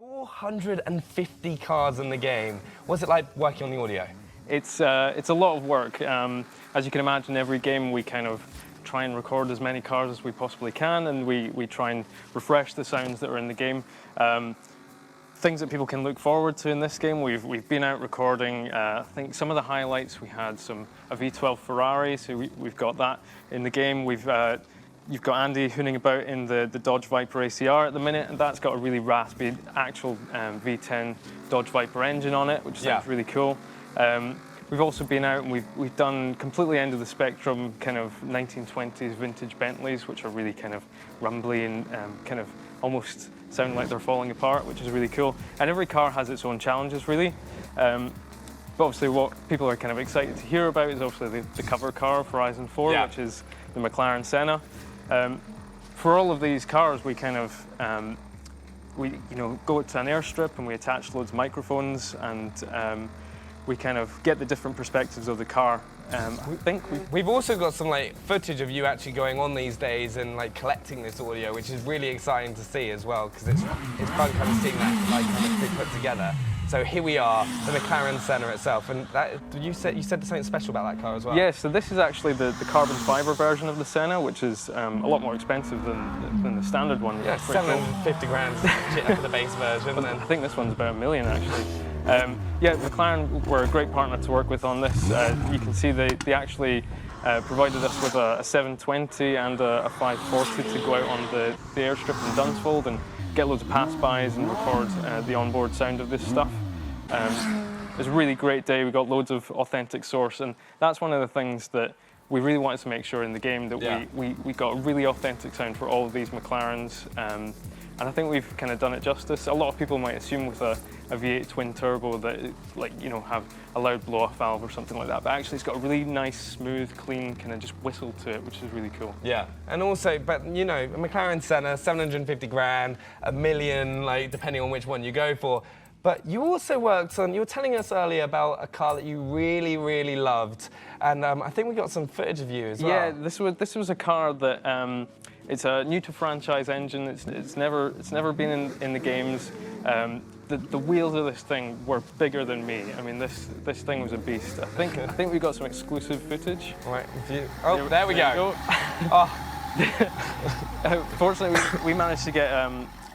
450 cars in the game. What's it like working on the audio? It's a lot of work. As you can imagine, every game we kind of try and record as many cars as we possibly can, and we try and refresh the sounds that are in the game. Things that people can look forward to in this game, we've been out recording, I think some of the highlights, we had a V12 Ferrari, so we've got that in the game. You've got Andy hooning about in the Dodge Viper ACR at the minute, and that's got a really raspy actual V10 Dodge Viper engine on it, which sounds really cool. We've also been out and we've done completely end of the spectrum kind of 1920s vintage Bentleys, which are really kind of rumbly and kind of almost sound like they're falling apart, which is really cool. And every car has its own challenges, really. But obviously what people are kind of excited to hear about is obviously the cover car of Horizon 4, which is the McLaren Senna. For all of these cars, we kind of go to an airstrip and we attach loads of microphones, and we kind of get the different perspectives of the car. I think we've also got some footage of you actually going on these days and collecting this audio, which is really exciting to see as well, because it's fun kind of seeing that kind of be put together. So here we are, the McLaren Senna itself, and you said something special about that car as well. Yeah, so this is actually the carbon fiber version of the Senna, which is a lot more expensive than the standard one. Yeah, 750 grand for the base version. I think this one's about $1 million actually. Yeah, McLaren were a great partner to work with on this. You can see they actually provided us with a 720 and a 540 to go out on the airstrip in Dunsfold and get loads of pass-bys and record the onboard sound of this stuff. It was a really great day. We got loads of authentic source, and that's one of the things that we really wanted to make sure in the game, that we got a really authentic sound for all of these McLarens. And I think we've kind of done it justice. A lot of people might assume with a V8 twin turbo that it, have a loud blow-off valve or something like that, but actually it's got a really nice, smooth, clean kind of just whistle to it, which is really cool. Yeah, and also, but a McLaren Senna, 750 grand, $1 million, depending on which one you go for. But you also worked on, you were telling us earlier about a car that you really, really loved, and I think we got some footage of you as well. Yeah, this was a car that it's a new-to-franchise engine. It's never been in the games. The wheels of this thing were bigger than me. I mean, this thing was a beast. I think we got some exclusive footage. Right. There we go. Fortunately, we managed to get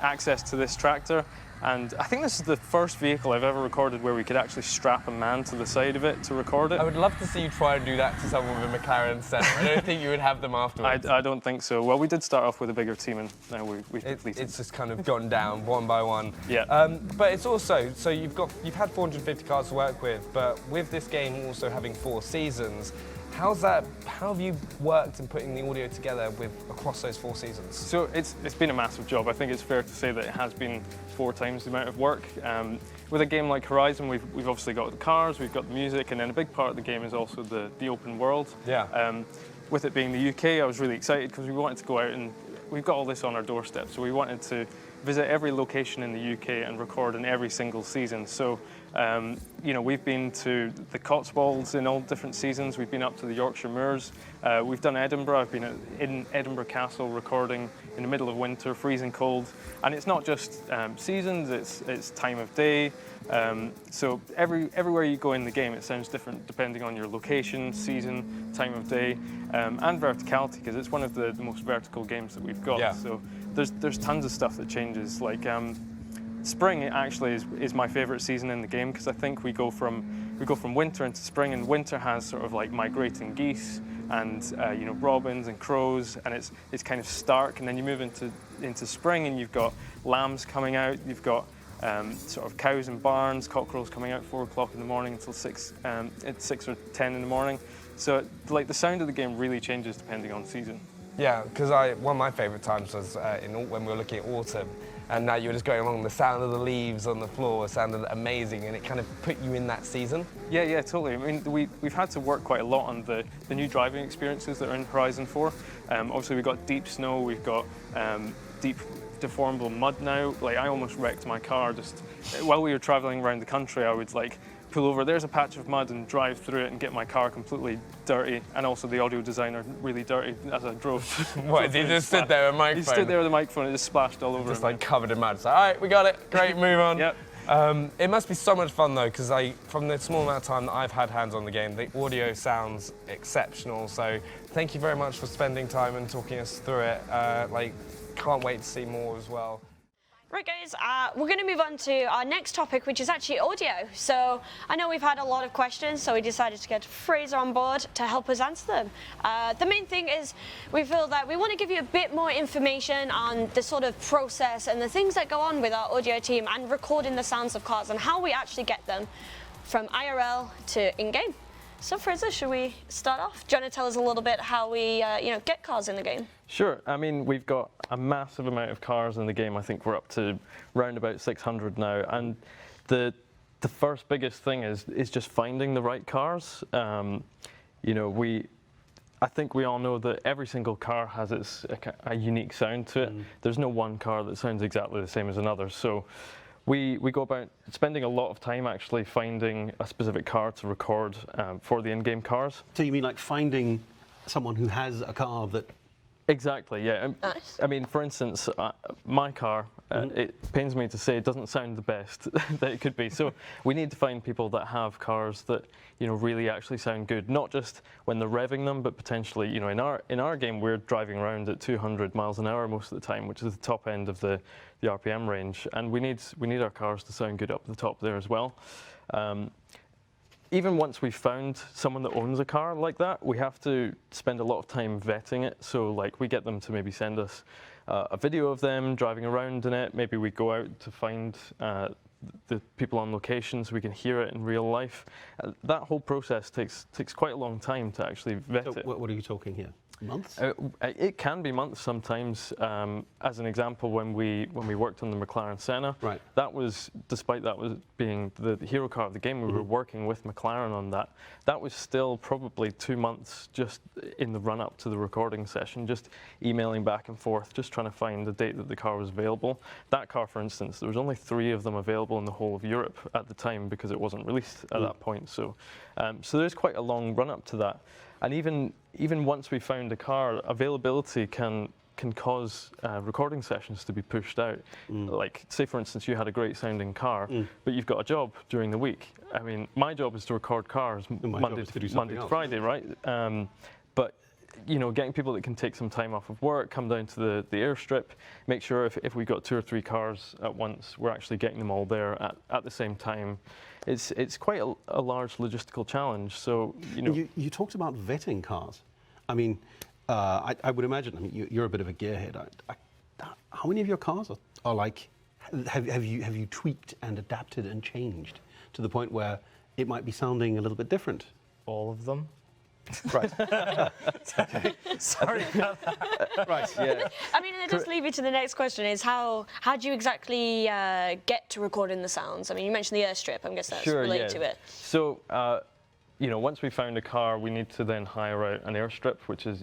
access to this tractor. And I think this is the first vehicle I've ever recorded where we could actually strap a man to the side of it to record it. I would love to see you try and do that to someone with a McLaren Senna. I don't think you would have them afterwards. I don't think so. Well, we did start off with a bigger team, and now we've completed. It's just kind of gone down one by one. Yeah. But it's also, so you've had 450 cars to work with, but with this game also having 4 seasons, how have you worked in putting the audio together across those 4 seasons? So it's been a massive job. I think it's fair to say that it has been 4 times the amount of work. With a game like Horizon, we've obviously got the cars, we've got the music, and then a big part of the game is also the open world. Yeah. With it being the UK, I was really excited because we wanted to go out and we've got all this on our doorstep. So we wanted to visit every location in the UK and record in every single season. So, we've been to the Cotswolds in all different seasons. We've been up to the Yorkshire Moors. We've done Edinburgh. I've been in Edinburgh Castle recording in the middle of winter, freezing cold. And it's not just seasons, it's time of day. So everywhere you go in the game, it sounds different depending on your location, season, time of day, and verticality, because it's one of the most vertical games that we've got. Yeah. So there's tons of stuff that changes. Spring actually is my favorite season in the game, because I think we go from winter into spring, and winter has sort of migrating geese and robins and crows, and it's kind of stark, and then you move into spring and you've got lambs coming out, you've got sort of cows in barns, cockerels coming out 4 o'clock in the morning until 6 or 10 in the morning. So the sound of the game really changes depending on season. Yeah, because one of my favourite times was when we were looking at autumn, and you were just going along, the sound of the leaves on the floor sounded amazing, and it kind of put you in that season. Yeah, totally. I mean, we've had to work quite a lot on the new driving experiences that are in Horizon 4. Obviously, we've got deep snow, we've got deep deformable mud now. I almost wrecked my car just while we were travelling around the country. I would pull over, there's a patch of mud, and drive through it and get my car completely dirty, and also the audio designer really dirty as I drove. What, he just stood there with a microphone? He stood there with a microphone and it just splashed all over just him. like covered in mud. It's like, all right, we got it. Great, move on. Yep. It must be so much fun though, because from the small amount of time that I've had hands on the game, the audio sounds exceptional. So thank you very much for spending time and talking us through it. Can't wait to see more as well. Right guys, we're going to move on to our next topic, which is actually audio. So I know we've had a lot of questions, so we decided to get Fraser on board to help us answer them. The main thing is we feel that we want to give you a bit more information on the sort of process and the things that go on with our audio team and recording the sounds of cars and how we actually get them from IRL to in-game. So Fraser, should we start off? Do you want to tell us a little bit how we get cars in the game? Sure. I mean, we've got a massive amount of cars in the game. I think we're up to round about 600 now. And the first biggest thing is just finding the right cars. I think we all know that every single car has a unique sound to it. There's no one car that sounds exactly the same as another. So we go about spending a lot of time actually finding a specific car to record for the in-game cars. So you mean like finding someone who has a car that... Exactly, yeah. Nice. I mean, for instance, my car, it pains me to say, it doesn't sound the best that it could be. So we need to find people that have cars that really actually sound good, not just when they're revving them, but potentially, in our game, we're driving around at 200 miles an hour most of the time, which is the top end of the RPM range, and we need our cars to sound good up the top there as well. Even once we've found someone that owns a car like that, we have to spend a lot of time vetting it. So we get them to maybe send us a video of them driving around in it. Maybe we go out to find the people on location so we can hear it in real life. That whole process takes quite a long time to actually vet it. What are you talking here? Months? It can be months sometimes. As an example, when we worked on the McLaren Senna, right. That was, despite that was being the hero car of the game, we were working with McLaren on that. That was still probably 2 months just in the run-up to the recording session, just emailing back and forth, just trying to find the date that the car was available. That car, for instance, there was only 3 of them available in the whole of Europe at the time because it wasn't released at that point. So there's quite a long run-up to that. And even once we found a car, availability can cause recording sessions to be pushed out. Like, say for instance, you had a great sounding car, but you've got a job during the week. I mean, my job is to record cars Monday to Friday, right? But getting people that can take some time off of work, come down to the airstrip, make sure if we've got 2 or 3 cars at once, we're actually getting them all there at the same time. It's quite a large logistical challenge. So you talked about vetting cars. I mean, I would imagine. I mean, you're a bit of a gearhead. How many of your cars are like? Have you tweaked and adapted and changed to the point where it might be sounding a little bit different? All of them. Right. Sorry. Right. Yeah. I mean, it does lead me to the next question: is how do you exactly get to recording the sounds? I mean, you mentioned the airstrip. I'm guessing that's related to it. So, once we found a car, we need to then hire out an airstrip, which is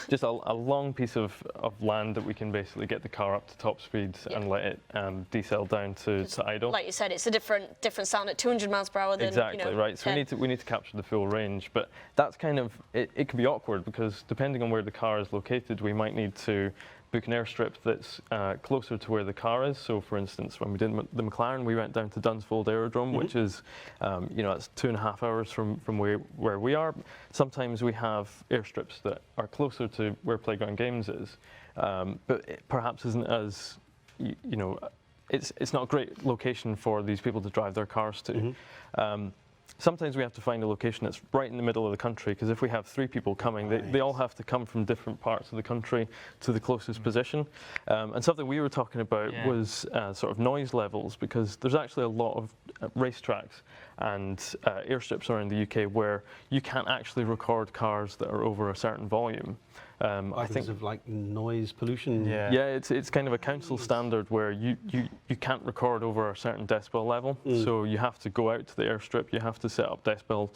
just a long piece of land that we can basically get the car up to top speed and let it decel down to idle. Like you said, it's a different sound at 200 miles per hour than exactly right. So we need to capture the full range, but that's kind of it can be awkward because depending on where the car is located, we might need to book an airstrip that's closer to where the car is. So, for instance, when we did the McLaren, we went down to Dunsfold Aerodrome, which is, that's 2.5 hours from where we are. Sometimes we have airstrips that are closer to where Playground Games is, but it perhaps isn't as, it's not a great location for these people to drive their cars to. Sometimes we have to find a location that's right in the middle of the country, because if we have 3 people coming, they all have to come from different parts of the country to the closest position. And something we were talking about was sort of noise levels, because there's actually a lot of racetracks and airstrips around the UK where you can't actually record cars that are over a certain volume. I think of like noise pollution. Yeah, it's kind of a council standard where you can't record over a certain decibel level. So you have to go out to the airstrip, you have to set up decibel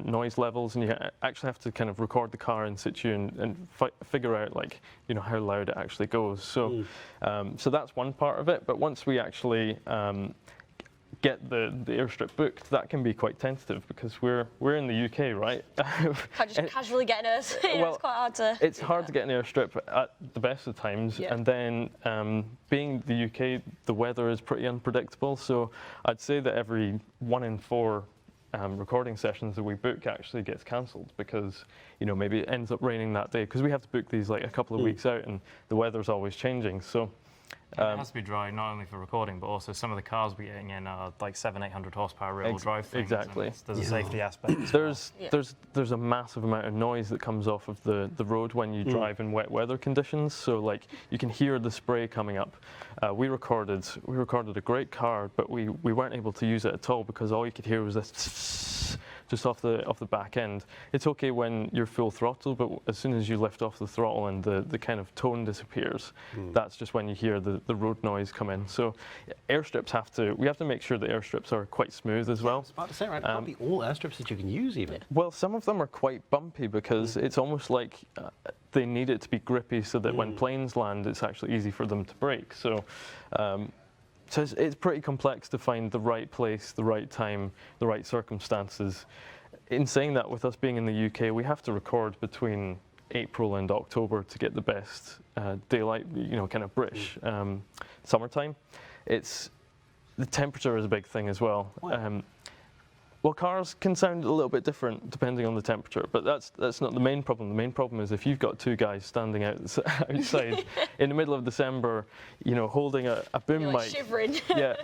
noise levels, and you actually have to kind of record the car in situ and figure out how loud it actually goes. So so that's one part of it. But once we actually get the airstrip booked, that can be quite tentative because we're in the UK, right? Can't just casually get in us. It's quite hard to. It's hard to get an airstrip at the best of times, and then being the UK, the weather is pretty unpredictable. So I'd say that every 1 in 4 recording sessions that we book actually gets cancelled because maybe it ends up raining that day because we have to book these like a couple of weeks out, and the weather's always changing. So. It has to be dry not only for recording, but also some of the cars we're getting in are like 700-800 horsepower rear-wheel drive things. Exactly. There's a safety aspect. There's a massive amount of noise that comes off of the road when you drive in wet weather conditions. So like you can hear the spray coming up. We recorded a great car, but we weren't able to use it at all because all you could hear was this just off the back end. It's okay when you're full throttle, but as soon as you lift off the throttle and the kind of tone disappears, that's just when you hear the road noise come in. So airstrips we have to make sure the airstrips are quite smooth as well. I was about to say, right, it can't be all airstrips that you can use even. Well, some of them are quite bumpy because it's almost like they need it to be grippy so that when planes land, it's actually easy for them to brake. So it's pretty complex to find the right place, the right time, the right circumstances. In saying that, with us being in the UK, we have to record between April and October to get the best daylight, kind of British summertime. The temperature is a big thing as well. Well, cars can sound a little bit different depending on the temperature, but that's not the main problem. The main problem is if you've got 2 guys standing outside in the middle of December, holding a boom mic. Shivering. Yeah,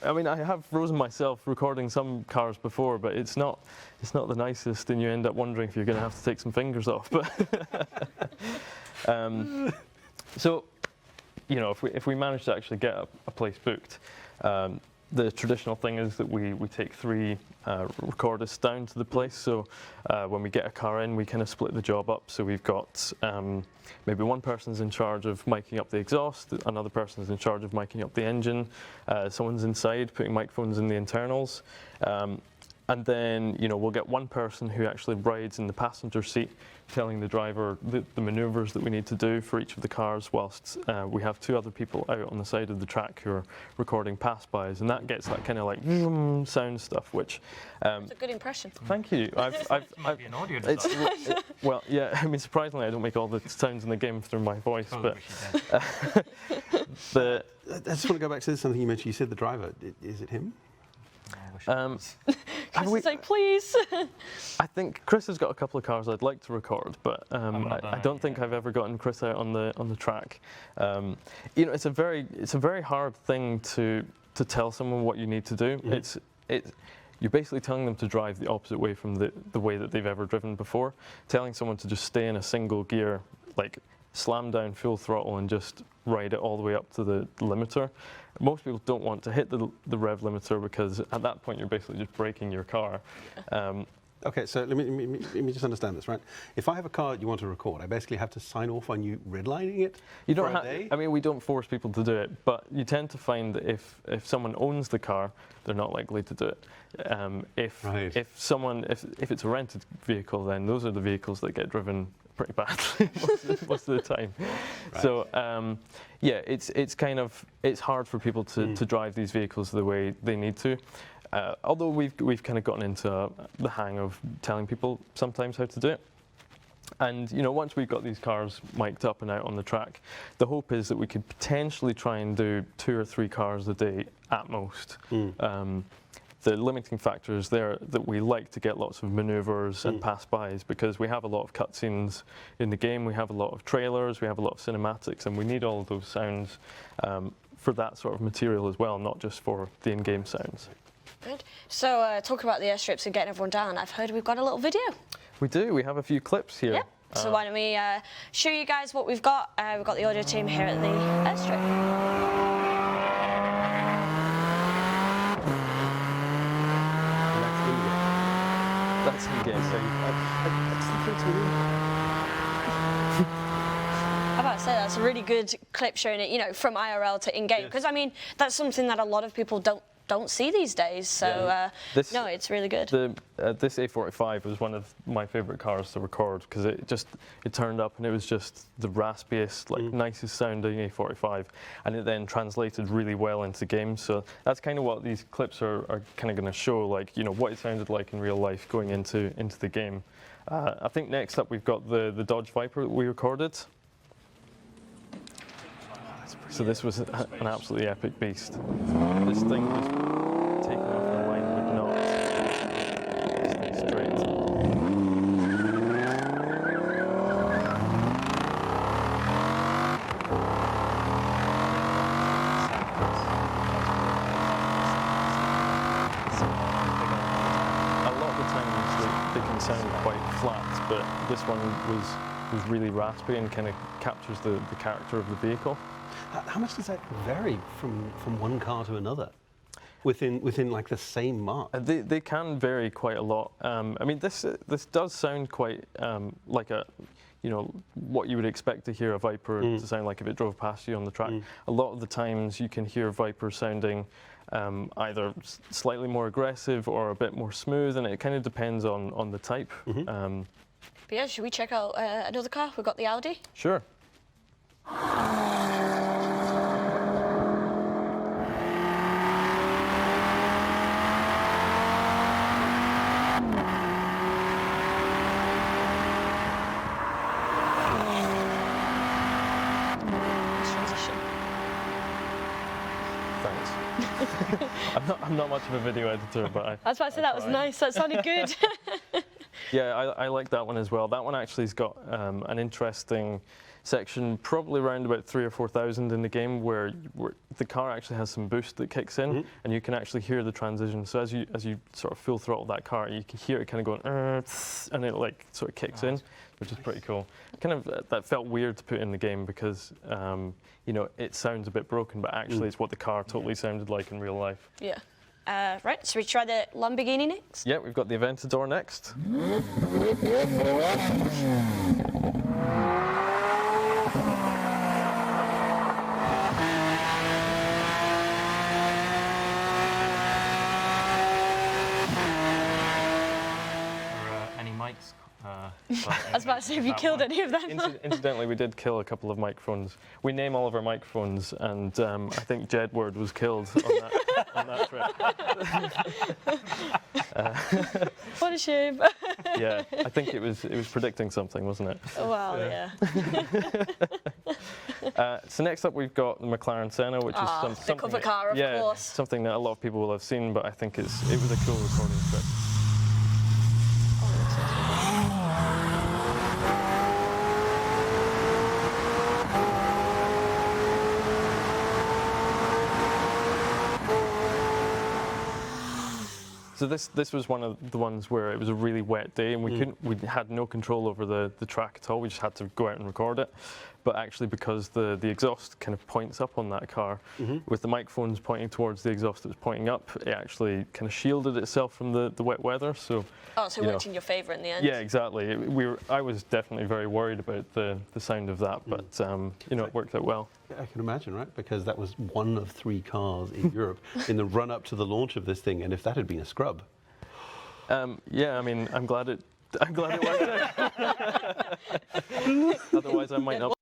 I mean, I have frozen myself recording some cars before, but it's not the nicest, and you end up wondering if you're going to have to take some fingers off. But so, if we manage to actually get a place booked. The traditional thing is that we take 3 recordists down to the place. So when we get a car in, we kind of split the job up. So we've got maybe one person's in charge of miking up the exhaust, another person's in charge of miking up the engine, someone's inside putting microphones in the internals. And then, we'll get one person who actually rides in the passenger seat, telling the driver the maneuvers that we need to do for each of the cars, whilst we have 2 other people out on the side of the track who are recording pass-bys, and that gets that kind of like sound stuff, which... That's a good impression. Thank you. Might be an audio designer. Well, yeah, I mean, surprisingly, I don't make all the sounds in the game through my voice, but... I just want to go back to something you mentioned. You said the driver. Is it him? Chris is like, please. I think Chris has got a couple of cars I'd like to record, but I don't think I've ever gotten Chris out on the track. It's a very hard thing to tell someone what you need to do. You're basically telling them to drive the opposite way from the way that they've ever driven before. Telling someone to just stay in a single gear, like slam down full throttle and just ride it all the way up to the limiter. Most people don't want to hit the rev limiter because at that point you're basically just braking your car. Okay, so let me just understand this, right? If I have a car that you want to record, I basically have to sign off on you redlining it for a day? I mean, we don't force people to do it, but you tend to find that if someone owns the car, they're not likely to do it. If it's a rented vehicle, then those are the vehicles that get driven pretty badly most of the time. Right. So it's hard for people to drive these vehicles the way they need to. Although we've kind of gotten into the hang of telling people sometimes how to do it. And once we've got these cars mic'd up and out on the track, the hope is that we could potentially try and do 2 or 3 cars a day at most. The limiting factor is there that we like to get lots of maneuvers and pass-bys because we have a lot of cutscenes in the game, we have a lot of trailers, we have a lot of cinematics, and we need all of those sounds for that sort of material as well, not just for the in-game sounds. Good. So talking about the airstrips and getting everyone down, I've heard we've got a little video. We do. We have a few clips here. Yep. So why don't we show you guys what we've got? We've got the audio team here at the airstrip. That's in-game. I'm about to say that's a really good clip showing it, from IRL to in-game, because I mean that's something that a lot of people don't don't see these days. So no, it's really good. This A45 was one of my favourite cars to record because it turned up and it was just the raspiest, like nicest sounding A45, and it then translated really well into games. So that's kind of what these clips are kind of going to show, like what it sounded like in real life going into the game. I think next up we've got the Dodge Viper that we recorded. So this was an absolutely epic beast. This thing was taken off the line, would not stay straight. A lot of the times they can sound quite flat, but this one was really raspy and kind of captures the character of the vehicle. How much does that vary from one car to another, within like the same mark? They can vary quite a lot. I mean, this does sound quite like a, what you would expect to hear a Viper to sound like if it drove past you on the track. A lot of the times you can hear Viper sounding either slightly more aggressive or a bit more smooth, and it kind of depends on the type. But yeah, should we check out another car? We've got the Audi. Sure. Thanks. I'm not much of a video editor, but I was about to say that was nice. That sounded good. Yeah, I like that one as well. That one actually has got an interesting section, probably around about 3,000 or 4,000 in the game, where the car actually has some boost that kicks in, and you can actually hear the transition. So as you sort of full throttle that car, you can hear it kind of going, and it like sort of kicks in, which is pretty cool. Kind of that felt weird to put in the game because it sounds a bit broken, but actually it's what the car totally sounded like in real life. Yeah. Right, so we try the Lamborghini next? Yeah, we've got the Aventador next. Any mics? I was about to say, have you killed any of them? Incidentally, we did kill a couple of microphones. We name all of our microphones, and I think Jedward was killed on that trip. What a shame. Yeah, I think it was predicting something, wasn't it? Oh, wow, yeah. So next up, we've got the McLaren Senna, which is something. The cover car, of course. Something that a lot of people will have seen, but I think it was a cool recording trip. So this was one of the ones where it was a really wet day and we had no control over the track at all. We just had to go out and record it. But actually, because the exhaust kind of points up on that car, with the microphones pointing towards the exhaust that was pointing up, it actually kind of shielded itself from the wet weather. So it worked in your favour in the end. Yeah, exactly. I was definitely very worried about the sound of that, but it worked out well. I can imagine, right? Because that was one of 3 cars in Europe in the run-up to the launch of this thing, and if that had been a scrub. Yeah, I mean, I'm glad it worked out. Otherwise, I might not.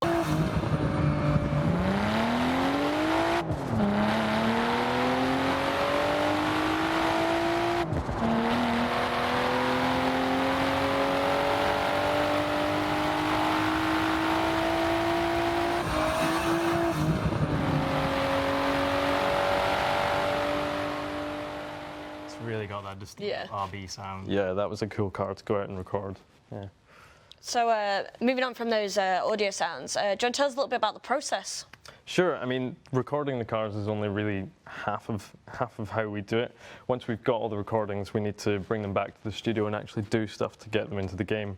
Really got that distinct RB sound. Yeah, that was a cool car to go out and record. Yeah. So moving on from those audio sounds, do you want to tell us a little bit about the process? Sure. I mean, recording the cars is only really half of how we do it. Once we've got all the recordings, we need to bring them back to the studio and actually do stuff to get them into the game.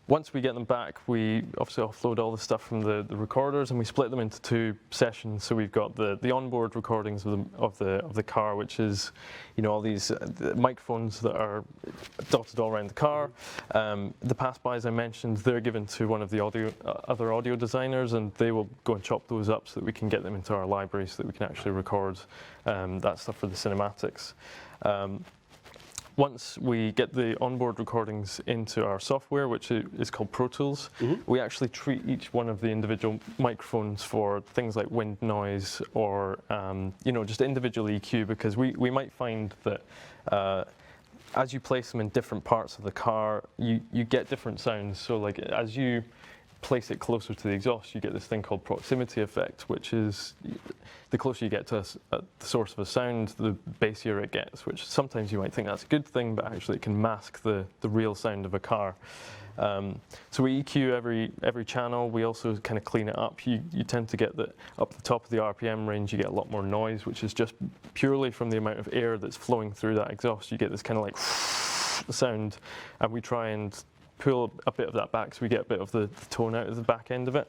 Once we get them back, we obviously offload all the stuff from the recorders, and we split them into 2 sessions. So we've got the onboard recordings of the car, which is, all these the microphones that are dotted all around the car. The pass-bys I mentioned, they're given to one of the other audio designers, and they will go and chop those up so that we can get them into our library, so that we can actually record that stuff for the cinematics. Once we get the onboard recordings into our software, which is called Pro Tools, we actually treat each one of the individual microphones for things like wind noise or just individual EQ, because we might find that as you place them in different parts of the car, you get different sounds. So like as you place it closer to the exhaust, you get this thing called proximity effect, which is the closer you get to the source of a sound, the bassier it gets, which sometimes you might think that's a good thing, but actually it can mask the real sound of a car. So we EQ every channel. We also kind of clean it up. You tend to get that up the top of the RPM range, you get a lot more noise, which is just purely from the amount of air that's flowing through that exhaust. You get this kind of like sound, and we try and pull a bit of that back so we get a bit of the tone out of the back end of it.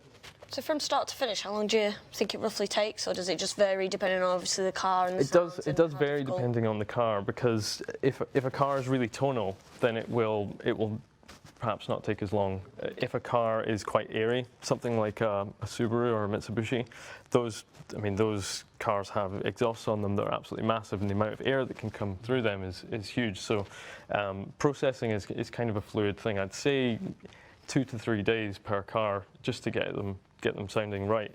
So from start to finish, how long do you think it roughly takes, or does it just vary depending on obviously the car and the sounds? It does vary depending on the car, because if a car is really tonal, then it will perhaps not take as long. If a car is quite airy, something like a Subaru or a Mitsubishi, those cars have exhausts on them that are absolutely massive, and the amount of air that can come through them is huge. So processing is kind of a fluid thing. I'd say 2 to 3 days per car just to get them sounding right.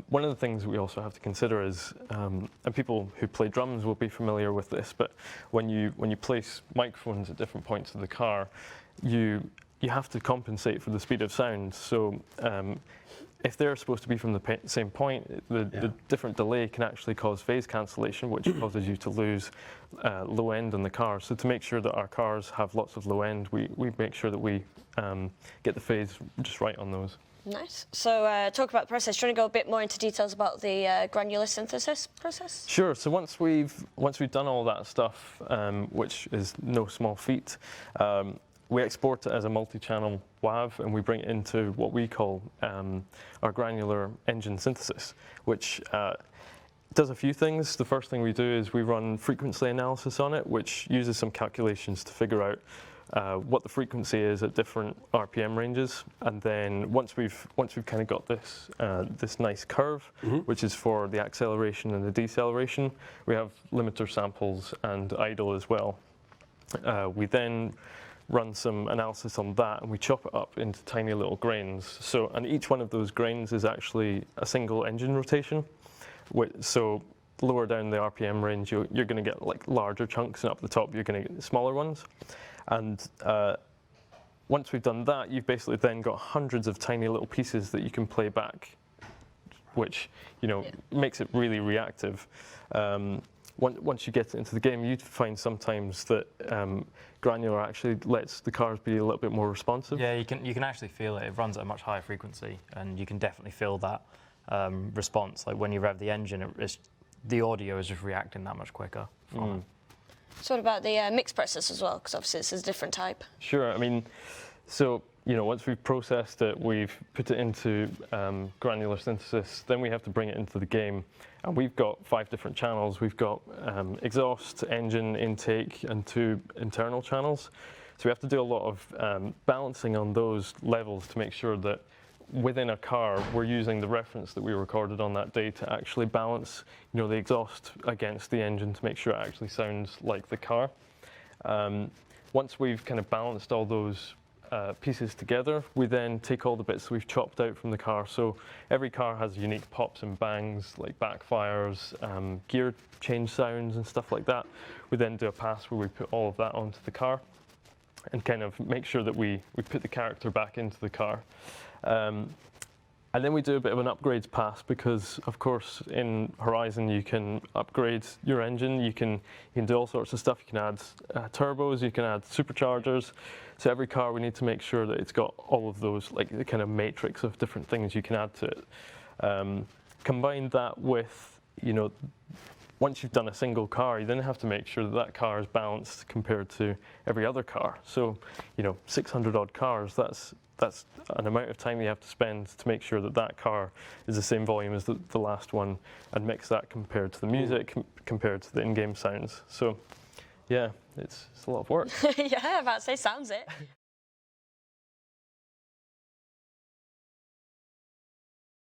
One of the things we also have to consider is, and people who play drums will be familiar with this, but when you place microphones at different points of the car, you have to compensate for the speed of sound. So if they're supposed to be from the same point, the different delay can actually cause phase cancellation, which causes you to lose low end in the car. So to make sure that our cars have lots of low end, we make sure that we get the phase just right on those. Nice. So talk about the process. Do you want to go a bit more into details about the granular synthesis process? Sure. So once we've done all that stuff, which is no small feat, we export it as a multi-channel WAV, and we bring it into what we call our granular engine synthesis, which does a few things. The first thing we do is we run frequency analysis on it, which uses some calculations to figure out what the frequency is at different RPM ranges, and then once we've kind of got this nice curve, which is for the acceleration and the deceleration, we have limiter samples and idle as well. We then run some analysis on that, and we chop it up into tiny little grains. So, and each one of those grains is actually a single engine rotation. So lower down the RPM range, you're going to get like larger chunks, and up the top you're going to get smaller ones. And once we've done that, you've basically then got hundreds of tiny little pieces that you can play back, which makes it really reactive. Once you get into the game, you find sometimes that granular actually lets the cars be a little bit more responsive. Yeah, you can actually feel it. It runs at a much higher frequency, and you can definitely feel that response. Like when you rev the engine, the audio is just reacting that much quicker. So what about the mix process as well? Because obviously this is a different type. Sure. I mean, so once we've processed it, we've put it into granular synthesis, then we have to bring it into the game. And we've got 5 different channels. We've got exhaust, engine, intake, and 2 internal channels. So we have to do a lot of balancing on those levels to make sure that within a car, we're using the reference that we recorded on that day to actually balance, the exhaust against the engine to make sure it actually sounds like the car. Once we've kind of balanced all those pieces together, we then take all the bits we've chopped out from the car. So every car has unique pops and bangs, like backfires, gear change sounds and stuff like that. We then do a pass where we put all of that onto the car and kind of make sure that we put the character back into the car. And then we do a bit of an upgrades pass because, of course, in Horizon you can upgrade your engine. You can do all sorts of stuff. You can add turbos. You can add superchargers. So every car, we need to make sure that it's got all of those, like the kind of matrix of different things you can add to it. Combine that with, once you've done a single car, you then have to make sure that that car is balanced compared to every other car. So, 600 odd cars, that's an amount of time you have to spend to make sure that that car is the same volume as the last one, and mix that compared to the music, compared to the in-game sounds. So, yeah, it's a lot of work. Yeah, about to say, sounds it.